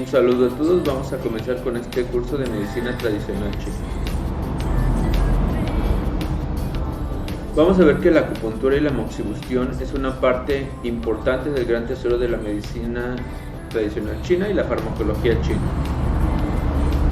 Un saludo a todos, vamos a comenzar con este curso de medicina tradicional china. Vamos a ver que la acupuntura y la moxibustión es una parte importante del gran tesoro de la medicina tradicional china y la farmacología china.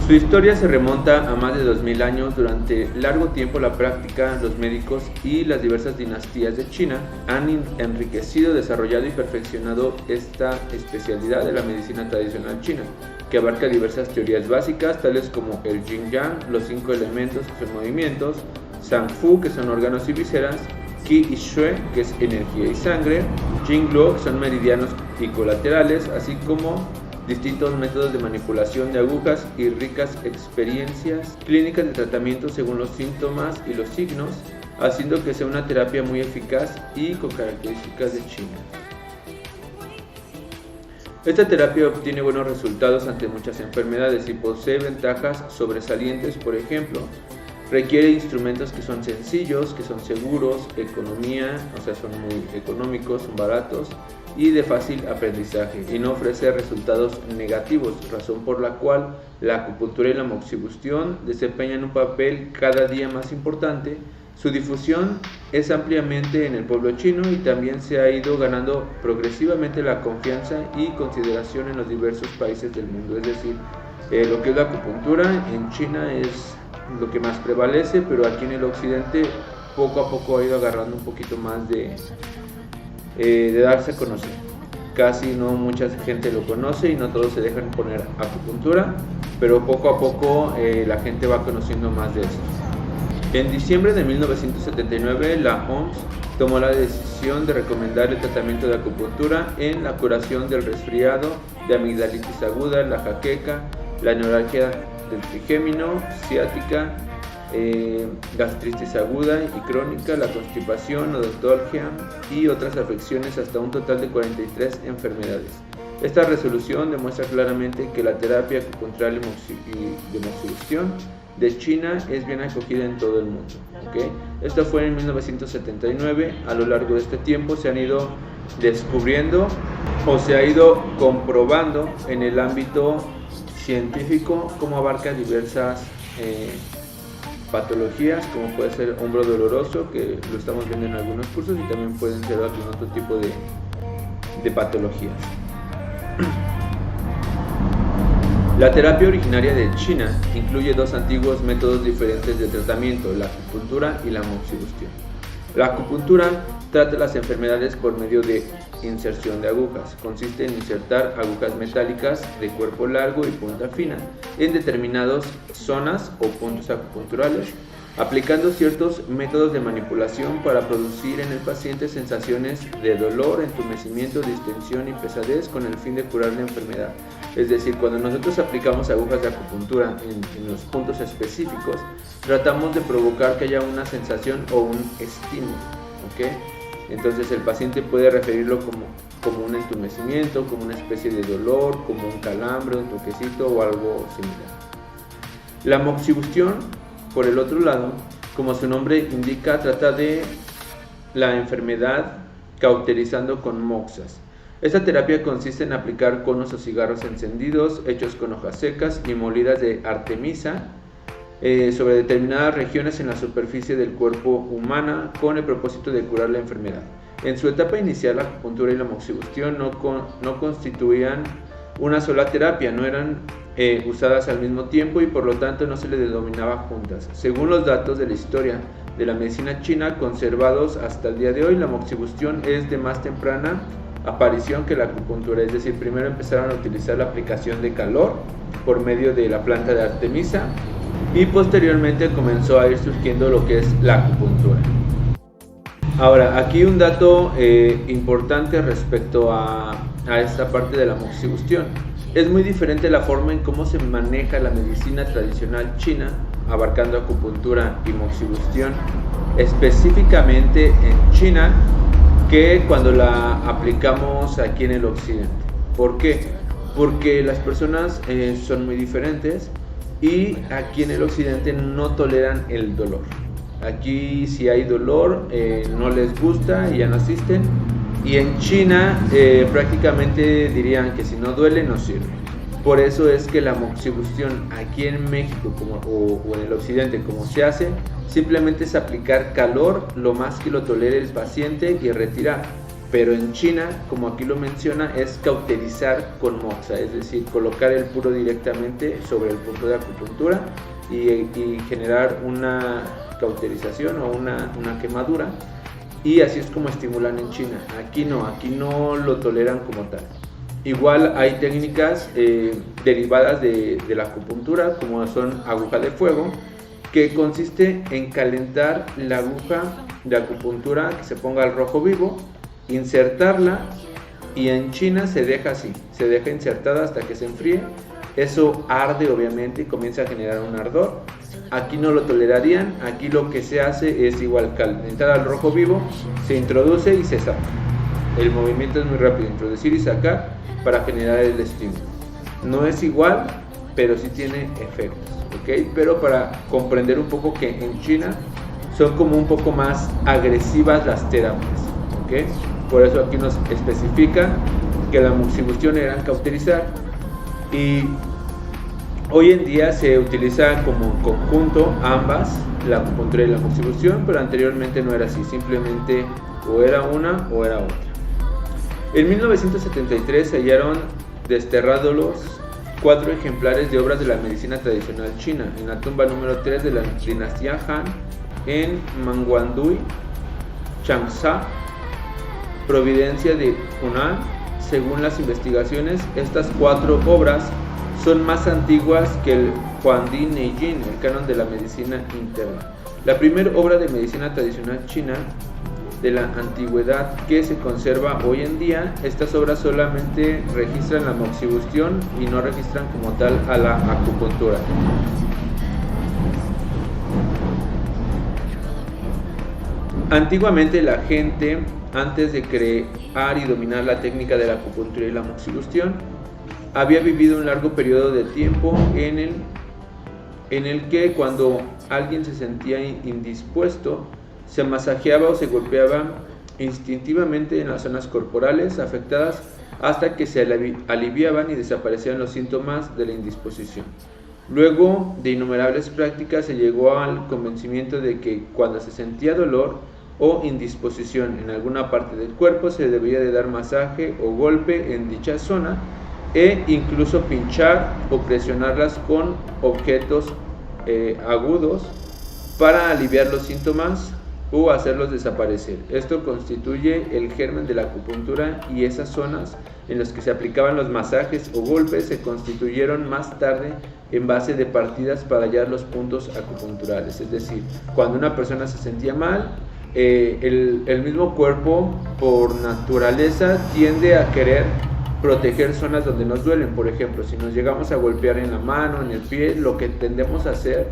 Su historia se remonta a más de 2000 años. Durante largo tiempo la práctica, los médicos y las diversas dinastías de China han enriquecido, desarrollado y perfeccionado esta especialidad de la medicina tradicional china, que abarca diversas teorías básicas tales como el Yin Yang, los 5 elementos que son movimientos, Sang Fu, que son órganos y vísceras, Qi y Xue, que es energía y sangre, Jing Luo, que son meridianos y colaterales, así como distintos métodos de manipulación de agujas y ricas experiencias clínicas de tratamiento según los síntomas y los signos, haciendo que sea una terapia muy eficaz y con características de China. Esta terapia obtiene buenos resultados ante muchas enfermedades y posee ventajas sobresalientes. Por ejemplo, requiere instrumentos que son sencillos, que son seguros, economía, son muy económicos, son baratos y de fácil aprendizaje, y no ofrece resultados negativos, razón por la cual la acupuntura y la moxibustión desempeñan un papel cada día más importante. Su difusión es ampliamente en el pueblo chino y también se ha ido ganando progresivamente la confianza y consideración en los diversos países del mundo. Es decir, lo que es la acupuntura en China es lo que más prevalece, pero aquí en el occidente poco a poco ha ido agarrando un poquito más de darse a conocer. Casi no mucha gente lo conoce y no todos se dejan poner acupuntura, pero poco a poco la gente va conociendo más de esto. En diciembre de 1979 la OMS tomó la decisión de recomendar el tratamiento de acupuntura en la curación del resfriado, de amigdalitis aguda, la jaqueca, la neuralgia del trigémino, ciática, gastritis aguda y crónica, la constipación, odontolgia y otras afecciones, hasta un total de 43 enfermedades. Esta resolución demuestra claramente que la terapia acupuntural y de moxibustión de China es bien acogida en todo el mundo. Esto fue en 1979. A lo largo de este tiempo se han ido descubriendo o se ha ido comprobando en el ámbito científico cómo abarca diversas patologías, como puede ser hombro doloroso, que lo estamos viendo en algunos cursos, y también pueden ser algún otro tipo de patologías. La terapia originaria de China incluye dos antiguos métodos diferentes de tratamiento, la acupuntura y la moxibustión. La acupuntura trata las enfermedades por medio de inserción de agujas. Consiste en insertar agujas metálicas de cuerpo largo y punta fina en determinadas zonas o puntos acupunturales, aplicando ciertos métodos de manipulación para producir en el paciente sensaciones de dolor, entumecimiento, distensión y pesadez con el fin de curar la enfermedad. Es decir, cuando nosotros aplicamos agujas de acupuntura en los puntos específicos, tratamos de provocar que haya una sensación o un estímulo. Entonces el paciente puede referirlo como un entumecimiento, como una especie de dolor, como un calambre, un toquecito o algo similar. La moxibustión, por el otro lado, como su nombre indica, trata de la enfermedad cauterizando con moxas. Esta terapia consiste en aplicar conos o cigarros encendidos hechos con hojas secas y molidas de artemisa sobre determinadas regiones en la superficie del cuerpo humana con el propósito de curar la enfermedad. En su etapa inicial, la acupuntura y la moxibustión no constituían una sola terapia, no eran usadas al mismo tiempo y por lo tanto no se les denominaba juntas. Según los datos de la historia de la medicina china conservados hasta el día de hoy, la moxibustión es de más temprana aparición que la acupuntura, es decir, primero empezaron a utilizar la aplicación de calor por medio de la planta de artemisa y posteriormente comenzó a ir surgiendo lo que es la acupuntura. Ahora, aquí un dato importante respecto a esta parte de la moxibustión. Es muy diferente la forma en cómo se maneja la medicina tradicional china, abarcando acupuntura y moxibustión, específicamente en China, que cuando la aplicamos aquí en el occidente. ¿Por qué? Porque las personas son muy diferentes y aquí en el occidente no toleran el dolor. Aquí si hay dolor no les gusta y ya no asisten. Y en China prácticamente dirían que si no duele no sirve. Por eso es que la moxibustión aquí en México o en el occidente, como se hace, simplemente es aplicar calor lo más que lo tolere el paciente y retirar. Pero en China, como aquí lo menciona, es cauterizar con moxa, es decir, colocar el puro directamente sobre el punto de acupuntura y generar una cauterización o una quemadura, y así es como estimulan en China. Aquí no lo toleran como tal. Igual hay técnicas derivadas de la acupuntura, como son aguja de fuego, que consiste en calentar la aguja de acupuntura que se ponga al rojo vivo, insertarla, y en China se deja así, se deja insertada hasta que se enfríe. Eso arde obviamente y comienza a generar un ardor. Aquí no lo tolerarían. Aquí lo que se hace es igual calentar al rojo vivo, se introduce y se saca. El movimiento es muy rápido, introducir y sacar para generar el estímulo. No es igual, pero sí tiene efectos, ¿ok? Pero para comprender un poco que en China son como un poco más agresivas las terapias, ¿ok? Por eso aquí nos especifican que la moxibustión era cauterizar, y hoy en día se utiliza como un conjunto ambas, la acupuntura y la moxibustión, pero anteriormente no era así, simplemente o era una o era otra. En 1973 se hallaron desterrados 4 ejemplares de obras de la medicina tradicional china en la tumba número 3 de la dinastía Han en Mangwandui, Changsha, provincia de Hunan. Según las investigaciones, estas 4 obras son más antiguas que el Huangdi Neijing, el canon de la medicina interna, la primera obra de medicina tradicional china de la antigüedad que se conserva hoy en día. Estas obras solamente registran la moxibustión y no registran como tal a la acupuntura. Antiguamente la gente, antes de crear y dominar la técnica de la acupuntura y la moxibustión, había vivido un largo periodo de tiempo en el que cuando alguien se sentía indispuesto, se masajeaba o se golpeaba instintivamente en las zonas corporales afectadas hasta que se aliviaban y desaparecían los síntomas de la indisposición. Luego de innumerables prácticas se llegó al convencimiento de que cuando se sentía dolor o indisposición en alguna parte del cuerpo se debía de dar masaje o golpe en dicha zona e incluso pinchar o presionarlas con objetos agudos para aliviar los síntomas o hacerlos desaparecer. Esto constituye el germen de la acupuntura, y esas zonas en las que se aplicaban los masajes o golpes se constituyeron más tarde en base de partidas para hallar los puntos acupunturales. Es decir, cuando una persona se sentía mal, el mismo cuerpo por naturaleza tiende a querer proteger zonas donde nos duelen. Por ejemplo, si nos llegamos a golpear en la mano, en el pie, lo que tendemos a hacer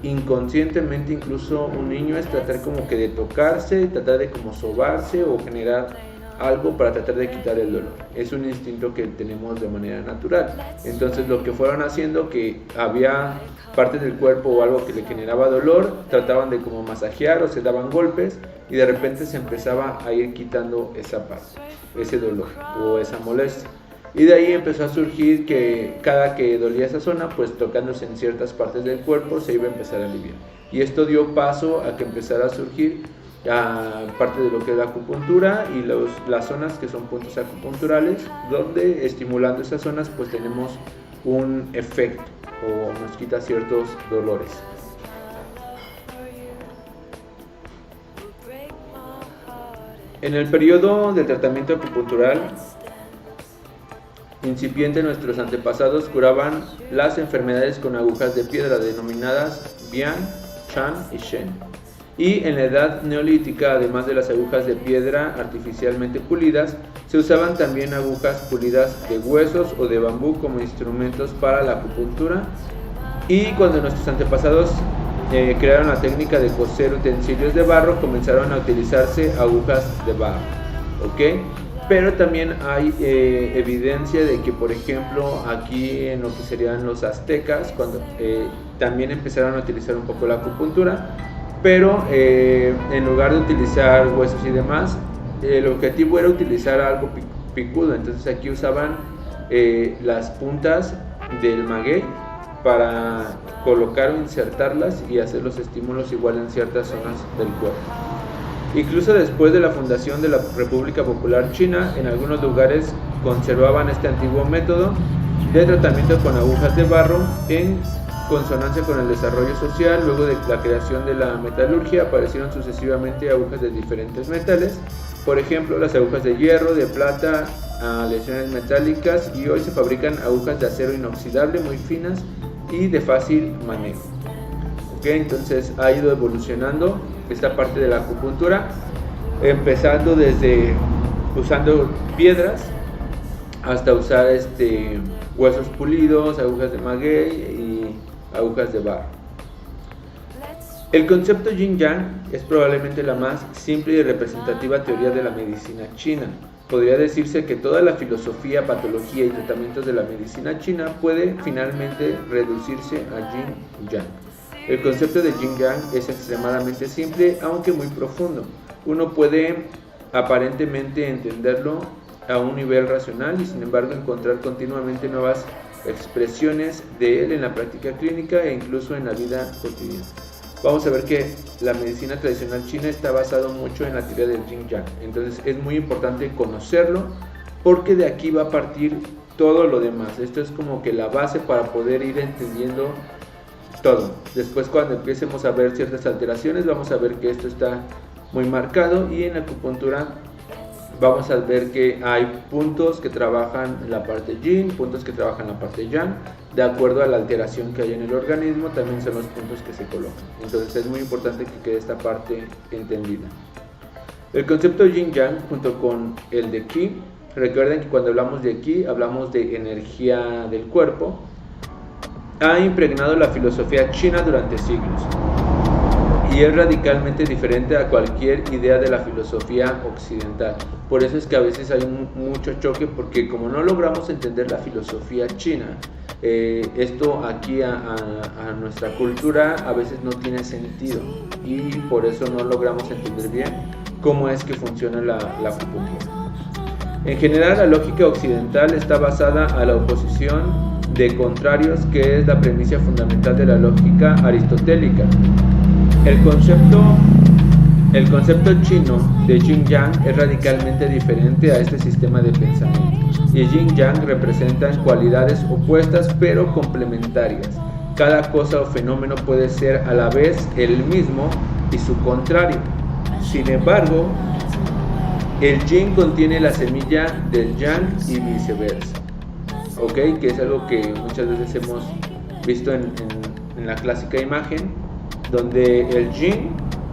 inconscientemente, incluso un niño, es tratar como que de tocarse, tratar de como sobarse o generar algo para tratar de quitar el dolor. Es un instinto que tenemos de manera natural. Entonces lo que fueron haciendo, que había partes del cuerpo o algo que le generaba dolor, trataban de como masajear o se daban golpes, y de repente se empezaba a ir quitando esa parte, ese dolor o esa molestia. Y de ahí empezó a surgir que cada que dolía esa zona, pues tocándose en ciertas partes del cuerpo se iba a empezar a aliviar. Y esto dio paso a que empezara a surgir parte de lo que es la acupuntura y las zonas que son puntos acupunturales, donde estimulando esas zonas pues tenemos un efecto o nos quita ciertos dolores. En el periodo de tratamiento acupuntural incipiente, nuestros antepasados curaban las enfermedades con agujas de piedra denominadas Bian, Chan y Shen. Y en la edad neolítica, además de las agujas de piedra artificialmente pulidas, se usaban también agujas pulidas de huesos o de bambú como instrumentos para la acupuntura. Y cuando nuestros antepasados crearon la técnica de coser utensilios de barro, comenzaron a utilizarse agujas de barro, ¿ok? Pero también hay evidencia de que, por ejemplo, aquí en lo que serían los aztecas, cuando también empezaron a utilizar un poco la acupuntura, pero en lugar de utilizar huesos y demás, el objetivo era utilizar algo picudo. Entonces aquí usaban las puntas del maguey para colocar o insertarlas y hacer los estímulos igual en ciertas zonas del cuerpo. Incluso después de la fundación de la República Popular China, en algunos lugares conservaban este antiguo método de tratamiento con agujas de barro en consonancia con el desarrollo social. Luego de la creación de la metalurgia aparecieron sucesivamente agujas de diferentes metales, por ejemplo las agujas de hierro, de plata, aleaciones metálicas, y hoy se fabrican agujas de acero inoxidable muy finas y de fácil manejo. Entonces ha ido evolucionando esta parte de la acupuntura, empezando desde usando piedras hasta usar huesos pulidos, agujas de maguey y agujas de barro. El concepto Yin Yang es probablemente la más simple y representativa teoría de la medicina china. Podría decirse que toda la filosofía, patología y tratamientos de la medicina china puede finalmente reducirse a Yin Yang. El concepto de Yin Yang es extremadamente simple, aunque muy profundo. Uno puede aparentemente entenderlo a un nivel racional y sin embargo encontrar continuamente nuevas expresiones de él en la práctica clínica e incluso en la vida cotidiana. Vamos a ver que la medicina tradicional china está basada mucho en la teoría del Yin Yang. Entonces es muy importante conocerlo porque de aquí va a partir todo lo demás. Esto es como que la base para poder ir entendiendo todo. Después, cuando empecemos a ver ciertas alteraciones, vamos a ver que esto está muy marcado, y en la acupuntura vamos a ver que hay puntos que trabajan en la parte yin, puntos que trabajan en la parte yang, de acuerdo a la alteración que hay en el organismo. También son los puntos que se colocan. Entonces es muy importante que quede esta parte entendida. El concepto yin yang junto con el de qi, recuerden que cuando hablamos de qi hablamos de energía del cuerpo, ha impregnado la filosofía china durante siglos y es radicalmente diferente a cualquier idea de la filosofía occidental. Por eso es que a veces hay mucho choque, porque como no logramos entender la filosofía china, esto aquí a nuestra cultura a veces no tiene sentido, y por eso no logramos entender bien cómo es que funciona la acupuntura. En general, la lógica occidental está basada a la oposición de contrarios, que es la premisa fundamental de la lógica aristotélica. El concepto chino de Yin Yang es radicalmente diferente a este sistema de pensamiento, y Yin Yang representan cualidades opuestas pero complementarias. Cada cosa o fenómeno puede ser a la vez el mismo y su contrario. Sin embargo, el Yin contiene la semilla del Yang y viceversa. Que es algo que muchas veces hemos visto en la clásica imagen, donde el yin,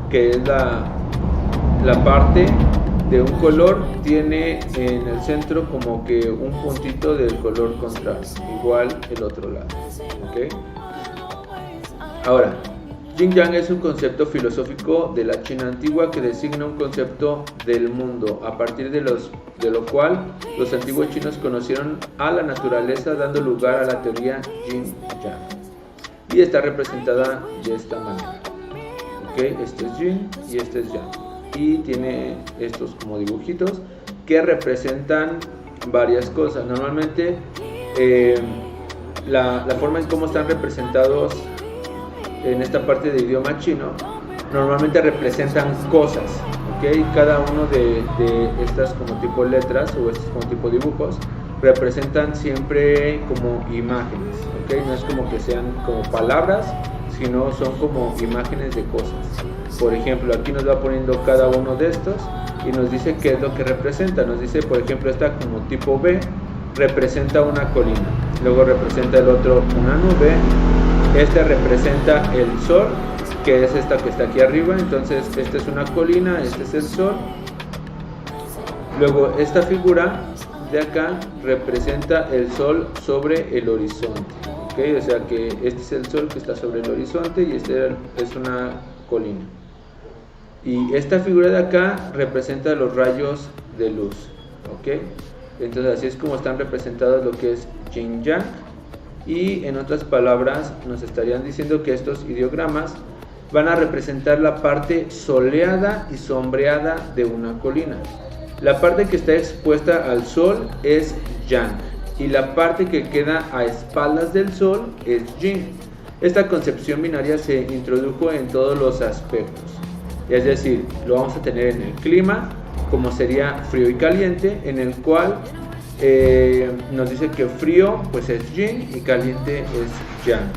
que es la parte de un color, tiene en el centro como que un puntito del color contrario, igual el otro lado. Ahora, Yin Yang es un concepto filosófico de la China antigua que designa un concepto del mundo, a partir de lo cual los antiguos chinos conocieron a la naturaleza, dando lugar a la teoría Yin Yang. Y está representada de esta manera. Este es Yin y este es Yang. Y tiene estos como dibujitos que representan varias cosas. Normalmente la forma en cómo están representados en esta parte de idioma chino, normalmente representan cosas, cada uno de estas como tipo letras o estos como tipo dibujos representan siempre como imágenes, no es como que sean como palabras, sino son como imágenes de cosas. Por ejemplo, aquí nos va poniendo cada uno de estos y nos dice qué es lo que representa. Nos dice, por ejemplo, esta como tipo B representa una colina, luego representa el otro una nube. Este representa el sol, que es esta que está aquí arriba. Entonces esta es una colina, este es el sol. Luego esta figura de acá representa el sol sobre el horizonte, o sea que este es el sol que está sobre el horizonte y este es una colina. Y esta figura de acá representa los rayos de luz. Entonces así es como están representados lo que es Yin Yang. Y en otras palabras nos estarían diciendo que estos ideogramas van a representar la parte soleada y sombreada de una colina. La parte que está expuesta al sol es Yang y la parte que queda a espaldas del Sol es yin. Esta concepción binaria se introdujo en todos los aspectos, es decir, lo vamos a tener en el clima, como sería frío y caliente, en el cual nos dice que frío pues es yin y caliente es yang.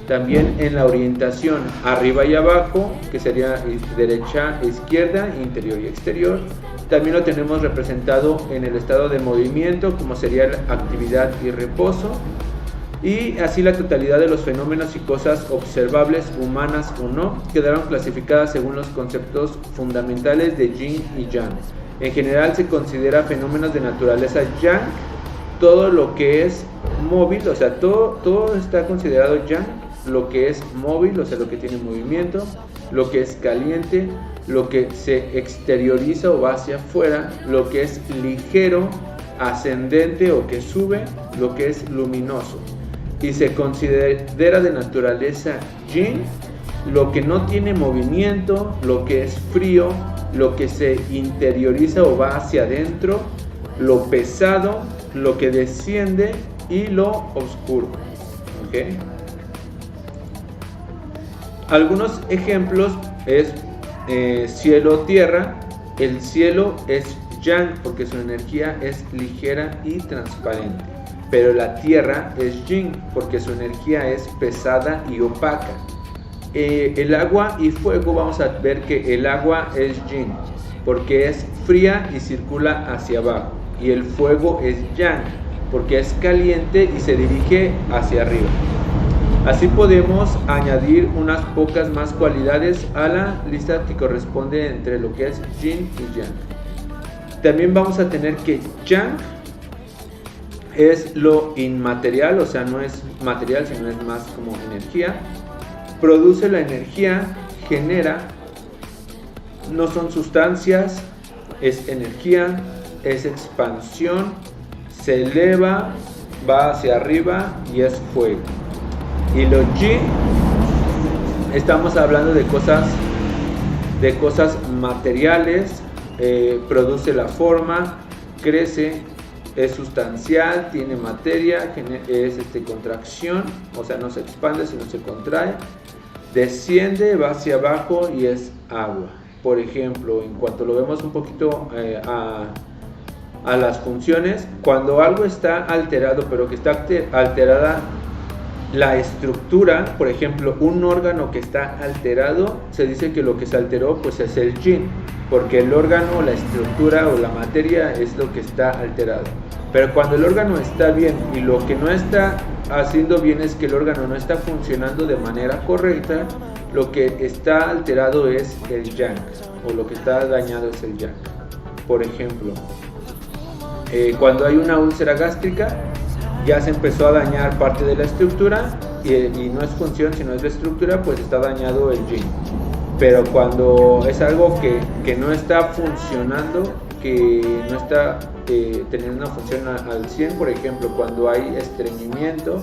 También en la orientación arriba y abajo, que sería derecha, izquierda, interior y exterior. También lo tenemos representado en el estado de movimiento, como sería la actividad y reposo. Y así la totalidad de los fenómenos y cosas observables, humanas o no, quedaron clasificadas según los conceptos fundamentales de yin y yang. En general se considera fenómenos de naturaleza yang todo lo que es móvil, o sea, todo está considerado yang, lo que es móvil, o sea, lo que tiene movimiento, lo que es caliente, lo que se exterioriza o va hacia afuera, lo que es ligero, ascendente o que sube, lo que es luminoso. Y se considera de naturaleza yin lo que no tiene movimiento, lo que es frío, lo que se interioriza o va hacia adentro, lo pesado, lo que desciende y lo oscuro. ¿Okay? Algunos ejemplos es cielo-tierra. El cielo es yang porque su energía es ligera y transparente, pero la tierra es yin porque su energía es pesada y opaca. El agua y fuego, vamos a ver que el agua es yin porque es fría y circula hacia abajo, y el fuego es yang porque es caliente y se dirige hacia arriba. Así podemos añadir unas pocas más cualidades a la lista que corresponde entre lo que es yin y yang. También vamos a tener que yang es lo inmaterial, o sea, no es material, sino es más como energía. Produce la energía, genera, no son sustancias, es energía, es expansión, se eleva, va hacia arriba y es fuego. Y lo yin, estamos hablando de cosas materiales, produce la forma, crece, es sustancial, tiene materia, es contracción, o sea, no se expande sino se contrae, desciende, va hacia abajo y es agua. Por ejemplo, en cuanto lo vemos un poquito a las funciones, cuando algo está alterado, pero que está alterada la estructura, por ejemplo, un órgano que está alterado, se dice que lo que se alteró pues es el yin, porque el órgano, la estructura o la materia es lo que está alterado. Pero cuando el órgano está bien y lo que no está haciendo bien es que el órgano no está funcionando de manera correcta, lo que está alterado es el yang, o lo que está dañado es el yang. Por ejemplo, cuando hay una úlcera gástrica, ya se empezó a dañar parte de la estructura y no es función sino es la estructura, pues está dañado el yin. Pero cuando es algo que no está funcionando, que no está teniendo una función al 100, por ejemplo, cuando hay estreñimiento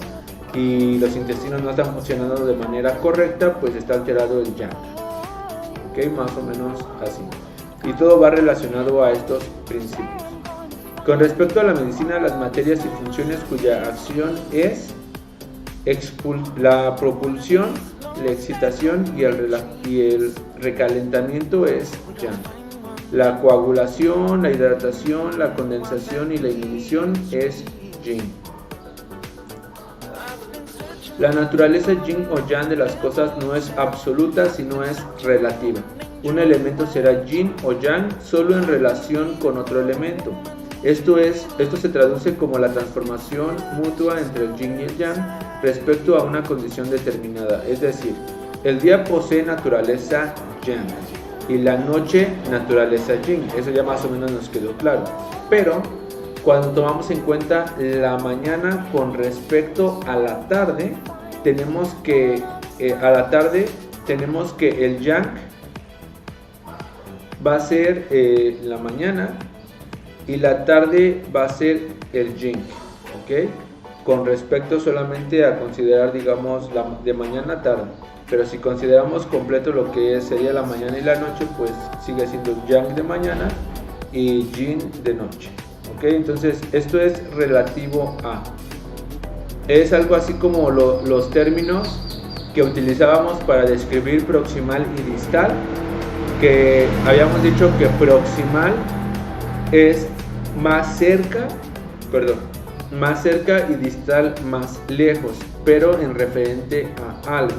y los intestinos no están funcionando de manera correcta, pues está alterado el yang. ¿Ok? Más o menos así. Y todo va relacionado a estos principios. Con respecto a la medicina, las materias y funciones cuya acción es la propulsión, la excitación y el recalentamiento es yang. La coagulación, la hidratación, la condensación y la inhibición es yin. La naturaleza yin o yang de las cosas no es absoluta, sino es relativa. Un elemento será yin o yang solo en relación con otro elemento. Esto se traduce como la transformación mutua entre el yin y el yang respecto a una condición determinada. Es decir, el día posee naturaleza yang y la noche naturaleza yin. Eso ya más o menos nos quedó claro. Pero cuando tomamos en cuenta la mañana con respecto a la tarde, tenemos que el yang va a ser la mañana y la tarde va a ser el yin, ¿ok? Con respecto solamente a considerar, digamos, de mañana a tarde. Pero si consideramos completo lo que sería la mañana y la noche, pues sigue siendo yang de mañana y yin de noche. ¿ok? Entonces esto es relativo a. Es algo así como los términos que utilizábamos para describir proximal y distal, que habíamos dicho que proximal es más cerca y distal más lejos, pero en referente a algo.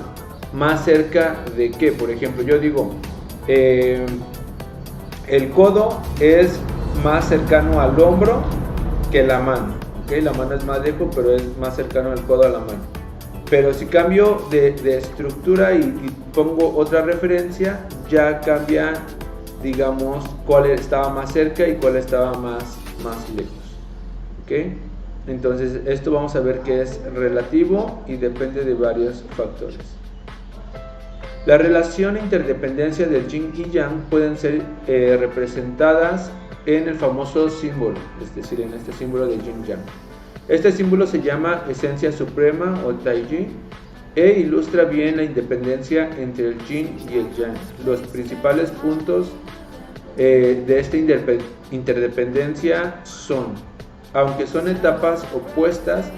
Más cerca de qué, por ejemplo, yo digo el codo es más cercano al hombro que la mano, ¿okay? La mano es más lejos, pero es más cercano el codo a la mano. Pero si cambio de estructura y pongo otra referencia, ya cambia, digamos, cuál estaba más cerca y cuál estaba más lejos, ¿ok? Entonces esto vamos a ver que es relativo y depende de varios factores. La relación e interdependencia del yin y yang pueden ser representadas en el famoso símbolo, es decir, en este símbolo de yin yang. Este símbolo se llama esencia suprema o Taiji e ilustra bien la independencia entre el yin y el yang. Los principales puntos de esta interdependencia son, aunque son etapas opuestas,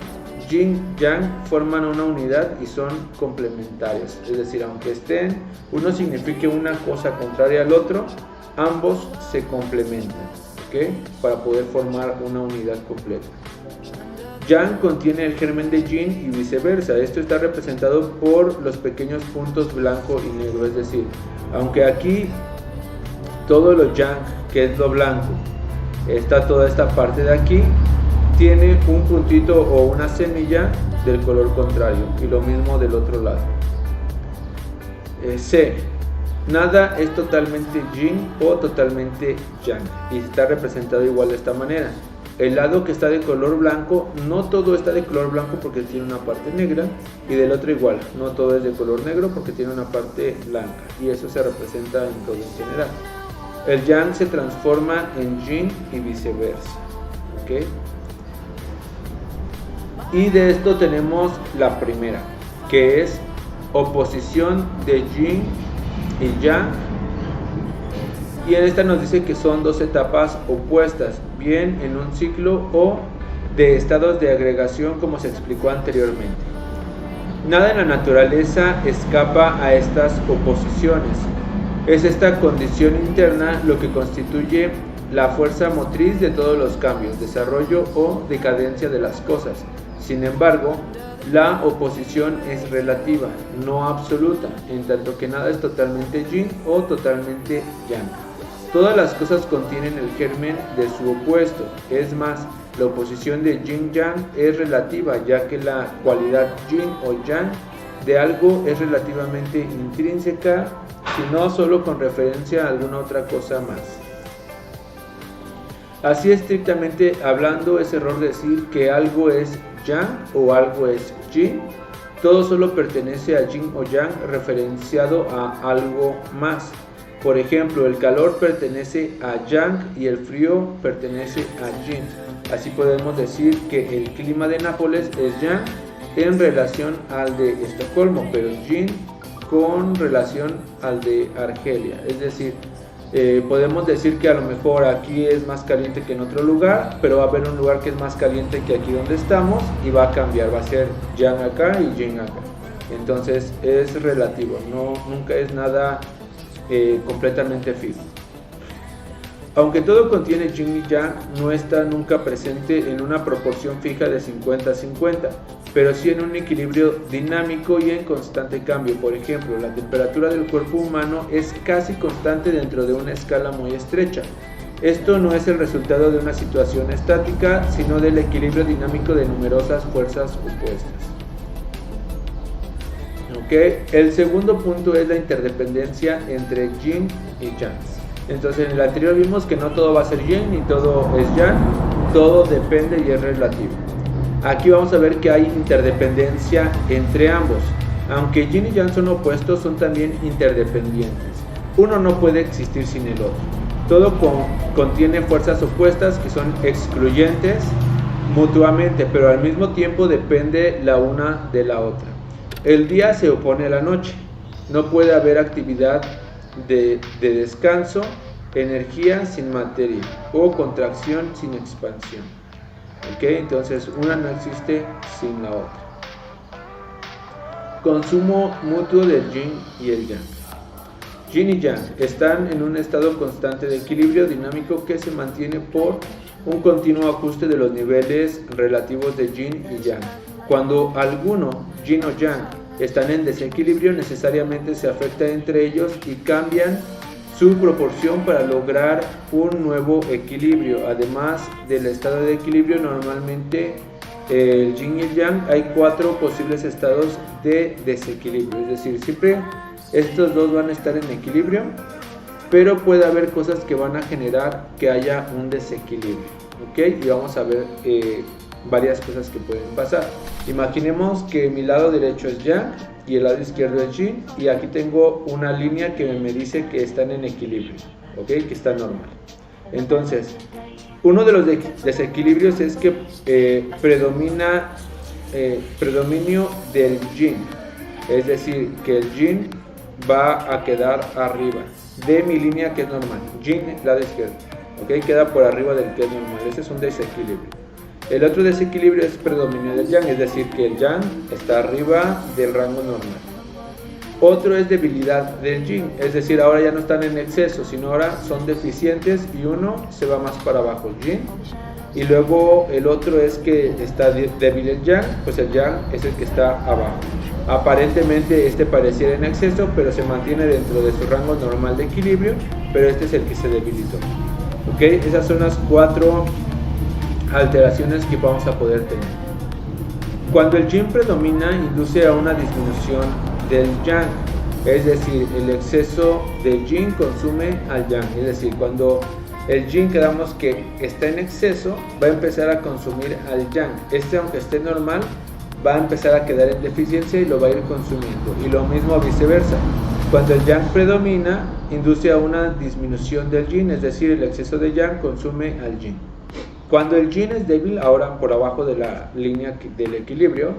yin y yang forman una unidad y son complementarias. Es decir, aunque uno signifique una cosa contraria al otro, ambos se complementan, ¿okay? Para poder formar una unidad completa. Yang contiene el germen de yin y viceversa. Esto está representado por los pequeños puntos blanco y negro. Es decir, aunque aquí todo lo yang, que es lo blanco, está toda esta parte de aquí, tiene un puntito o una semilla del color contrario, y lo mismo del otro lado. C. Nada es totalmente yin o totalmente yang, y está representado igual de esta manera. El lado que está de color blanco, no todo está de color blanco porque tiene una parte negra, y del otro igual, no todo es de color negro porque tiene una parte blanca, y eso se representa en todo en general. El yang se transforma en yin y viceversa, ¿okay? Y de esto tenemos la primera, que es oposición de yin y yang, y en esta nos dice que son dos etapas opuestas, bien en un ciclo o de estados de agregación, como se explicó anteriormente. Nada en la naturaleza escapa a estas oposiciones. Es esta condición interna lo que constituye la fuerza motriz de todos los cambios, desarrollo o decadencia de las cosas. Sin embargo, la oposición es relativa, no absoluta, en tanto que nada es totalmente yin o totalmente yang. Todas las cosas contienen el germen de su opuesto. Es más, la oposición de yin-yang es relativa, ya que la cualidad yin o yang de algo es relativamente intrínseca, sino solo con referencia a alguna otra cosa más. Así, estrictamente hablando, es error decir que algo es yang o algo es yin. Todo solo pertenece a yin o yang referenciado a algo más. Por ejemplo, el calor pertenece a yang y el frío pertenece a yin. Así podemos decir que el clima de Nápoles es yang en relación al de Estocolmo, pero yin con relación al de Argelia. Es decir, podemos decir que a lo mejor aquí es más caliente que en otro lugar, pero va a haber un lugar que es más caliente que aquí donde estamos y va a cambiar, va a ser yang acá y yin acá. Entonces es relativo, nunca es nada completamente fijo. Aunque todo contiene yin y yang, no está nunca presente en una proporción fija de 50-50, pero sí en un equilibrio dinámico y en constante cambio. Por ejemplo, la temperatura del cuerpo humano es casi constante dentro de una escala muy estrecha. Esto no es el resultado de una situación estática, sino del equilibrio dinámico de numerosas fuerzas opuestas. El segundo punto es la interdependencia entre yin y yang. Entonces, en el anterior vimos que no todo va a ser yin ni todo es yang, todo depende y es relativo. Aquí vamos a ver que hay interdependencia entre ambos. Aunque yin y yang son opuestos, son también interdependientes. Uno no puede existir sin el otro. Todo contiene fuerzas opuestas que son excluyentes mutuamente, pero al mismo tiempo depende la una de la otra. El día se opone a la noche. No puede haber actividad de descanso energía sin materia o contracción sin expansión. ¿Ok? Entonces una no existe sin la otra. Consumo mutuo del yin y el yang. Yin y yang están en un estado constante de equilibrio dinámico que se mantiene por un continuo ajuste de los niveles relativos de yin y yang. Cuando alguno, yin o yang, están en desequilibrio, necesariamente se afecta entre ellos y cambian su proporción para lograr un nuevo equilibrio. Además del estado de equilibrio, normalmente el yin y el yang, hay 4 posibles estados de desequilibrio, es decir, siempre estos dos van a estar en equilibrio, pero puede haber cosas que van a generar que haya un desequilibrio, ¿ok? Y vamos a ver varias cosas que pueden pasar. Imaginemos que mi lado derecho es yang y el lado izquierdo es yin, y aquí tengo una línea que me dice que están en equilibrio, ¿ok? Que está normal. Entonces, uno de los desequilibrios es que predominio del yin, es decir, que el yin va a quedar arriba de mi línea que es normal, yin lado izquierdo, ¿ok? Queda por arriba del que es normal. Ese es un desequilibrio. El otro desequilibrio es predominio del yang, es decir, que el yang está arriba del rango normal. Otro es debilidad del yin, es decir, ahora ya no están en exceso, sino ahora son deficientes y uno se va más para abajo, el yin. Y luego el otro es que está débil el yang, pues el yang es el que está abajo. Aparentemente este pareciera en exceso, pero se mantiene dentro de su rango normal de equilibrio, pero este es el que se debilitó. ¿Ok? Esas son las 4 alteraciones que vamos a poder tener. Cuando el yin predomina, induce a una disminución del yang, es decir, el exceso del yin consume al yang, es decir, cuando el yin quedamos que está en exceso, va a empezar a consumir al yang. Este, aunque esté normal, va a empezar a quedar en deficiencia y lo va a ir consumiendo, y lo mismo viceversa. Cuando el yang predomina, induce a una disminución del yin, es decir, el exceso de yang consume al yin. Cuando el yin es débil, ahora por abajo de la línea del equilibrio,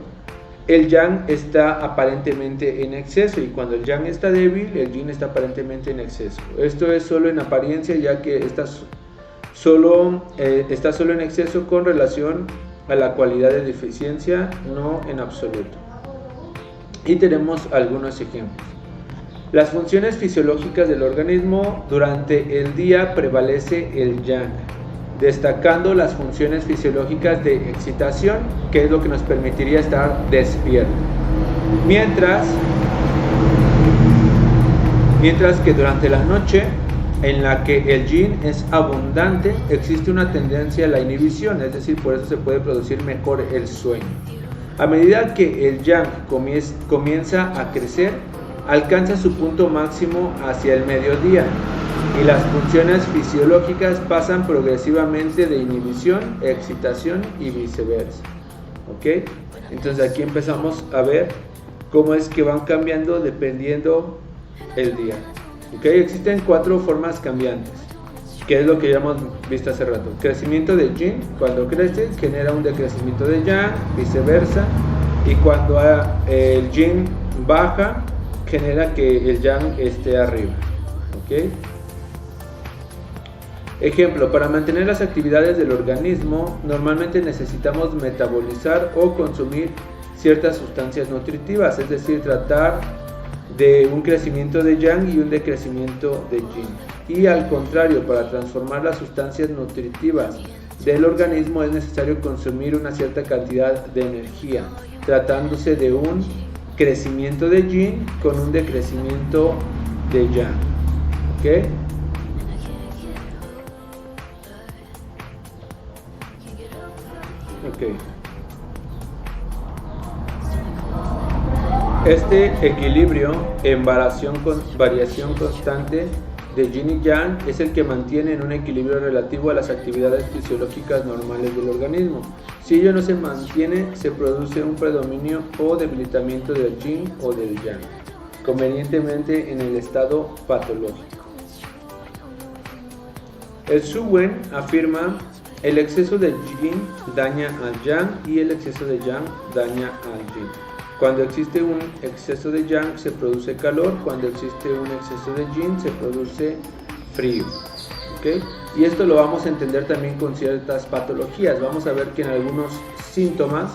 el yang está aparentemente en exceso, y cuando el yang está débil, el yin está aparentemente en exceso. Esto es solo en apariencia, ya que está solo en exceso con relación a la cualidad de deficiencia, no en absoluto. Y tenemos algunos ejemplos. Las funciones fisiológicas del organismo: durante el día prevalece el yang, destacando las funciones fisiológicas de excitación, que es lo que nos permitiría estar despierto. Mientras que durante la noche, en la que el yin es abundante, existe una tendencia a la inhibición, es decir, por eso se puede producir mejor el sueño. A medida que el yang comienza a crecer, alcanza su punto máximo hacia el mediodía, y las funciones fisiológicas pasan progresivamente de inhibición a excitación y viceversa. ¿Ok? Entonces aquí empezamos a ver cómo es que van cambiando dependiendo el día. ¿Ok? Existen 4 formas cambiantes, que es lo que ya hemos visto hace rato. Crecimiento del yin: cuando crece genera un decrecimiento del yang, viceversa, y cuando el yin baja genera que el yang esté arriba. ¿Ok? Ejemplo: para mantener las actividades del organismo, normalmente necesitamos metabolizar o consumir ciertas sustancias nutritivas, es decir, tratar de un crecimiento de yang y un decrecimiento de yin. Y al contrario, para transformar las sustancias nutritivas del organismo es necesario consumir una cierta cantidad de energía, tratándose de un crecimiento de yin con un decrecimiento de yang. ¿Ok? Ok. Este equilibrio en variación constante de yin y yang es el que mantiene en un equilibrio relativo a las actividades fisiológicas normales del organismo. Si ello no se mantiene, se produce un predominio o debilitamiento del yin o del yang, convenientemente en el estado patológico. El Xu Wen afirma: el exceso de yin daña al yang y el exceso de yang daña al yin. Cuando existe un exceso de yang se produce calor, cuando existe un exceso de yin se produce frío. ¿ok? Y esto lo vamos a entender también con ciertas patologías. Vamos a ver que en algunos síntomas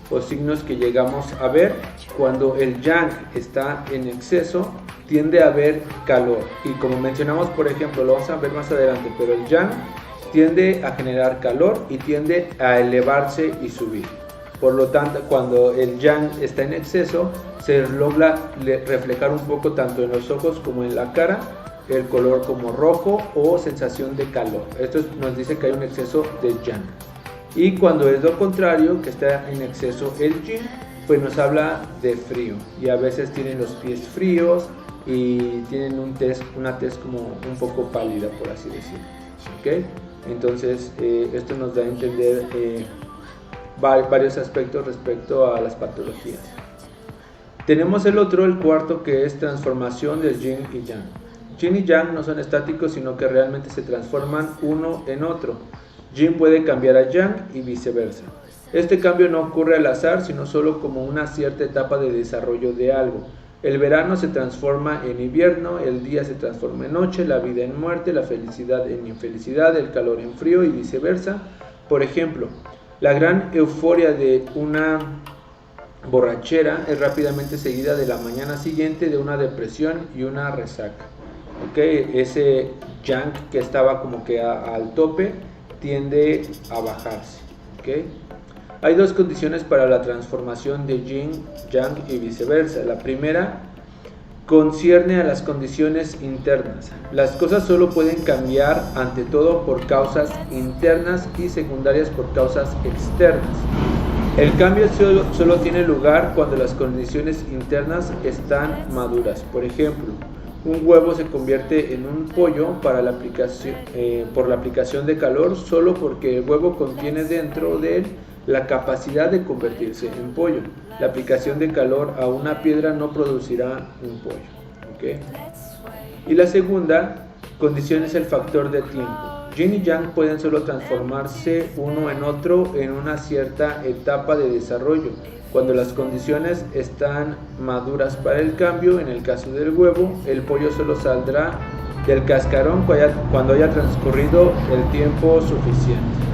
o signos que llegamos a ver, cuando el yang está en exceso, tiende a haber calor. Y como mencionamos, por ejemplo, lo vamos a ver más adelante, pero el yang tiende a generar calor y tiende a elevarse y subir. Por lo tanto, cuando el yang está en exceso, se logra reflejar un poco tanto en los ojos como en la cara, el color como rojo o sensación de calor. Esto nos dice que hay un exceso de yang. Y cuando es lo contrario, que está en exceso el yin, pues nos habla de frío. Y a veces tienen los pies fríos y tienen una tez como un poco pálida, por así decirlo. ¿Okay? Entonces, esto nos da a entender varios aspectos respecto a las patologías. Tenemos el cuarto, que es transformación del yin y yang. Yin y yang no son estáticos, sino que realmente se transforman uno en otro. Yin puede cambiar a yang y viceversa. Este cambio no ocurre al azar, sino solo como una cierta etapa de desarrollo de algo. El verano se transforma en invierno, el día se transforma en noche, la vida en muerte, la felicidad en infelicidad, el calor en frío y viceversa. Por ejemplo, la gran euforia de una borrachera es rápidamente seguida de la mañana siguiente de una depresión y una resaca. ¿Okay? Ese yang que estaba como que al tope tiende a bajarse. ¿Okay? Hay dos condiciones para la transformación de yin, yang y viceversa. La primera concierne a las condiciones internas. Las cosas solo pueden cambiar ante todo por causas internas y secundarias por causas externas. El cambio solo tiene lugar cuando las condiciones internas están maduras. Por ejemplo, un huevo se convierte en un pollo por la aplicación de calor solo porque el huevo contiene dentro de él la capacidad de convertirse en pollo. La aplicación de calor a una piedra no producirá un pollo. ¿Okay? Y la segunda condición es el factor de tiempo. Yin y yang pueden solo transformarse uno en otro en una cierta etapa de desarrollo. Cuando las condiciones están maduras para el cambio, en el caso del huevo, el pollo solo saldrá del cascarón cuando haya transcurrido el tiempo suficiente.